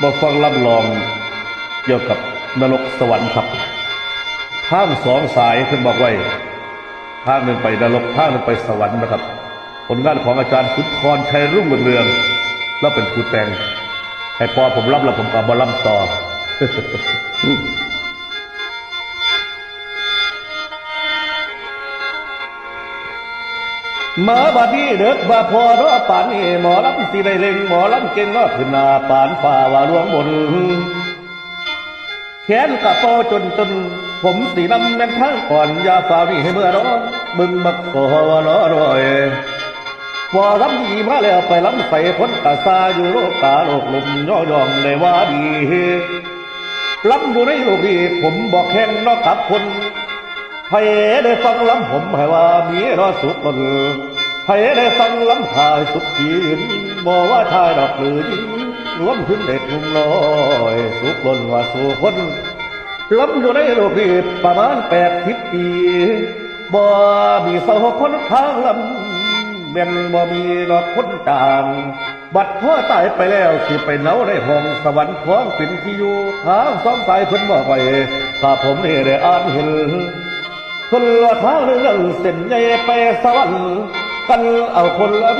มาฟังรับรองเกี่ยวกับนรกสวรรค์ครับทางสองสายขึ้นบอกไว้ทางหนึ่งไปนรกทางหนึ่งไปสวรรค์นะครับผลงานของอาจารย์สุนทรชัยรุ่งเรืองแล้วเป็นผู้แต่งให้พอผมรับแล้วผมก็มารับต่อ มาบัดนี้เด็กบ่พอรอป่านนี้หมอลำสิได้เล่งหมอลำเก่งก็ขึ้นหน้าป่านฝ่าว่าหลวงบนแขนกะโปจนผมสีน้ำแม่นทางก่อนอย่าฝ่านี่ให้เมื่อร้อนบึงมักขอว่าล้อรอยพอลำดีมาแล้วไปลำใส่พ้นกะซาอยู่โลกาโลกลมย่อยองได้ว่าดีลำอยู่ในโลกนี้ผมบอกแข่งนอกกับคนไผได้ฟังลำผมให้ว่ามีรอสุขคนไผได้ฟังลำพายสุขขีนบอกว่าชายดอกหรือยิงรวมถึงเด็กหนุ่มน้อยสุขล้นว่าสู่คนลำอยู่ในโลกนี้ประมาณ80 ปีบ่มีเศร้าคนทางลำแม่นบ่มีดอกคนจางบัดพ่อตายไปแล้วสิไปเนาในห้องสวรรค์ของเป็นที่อยู่ทางสองสายเพิ่นบอกไว้ถ้าผมนี่ได้อ่านเห็นคนละทางเรื่องเส้นใหญ่ไปสวรรค์กันเอาคนละ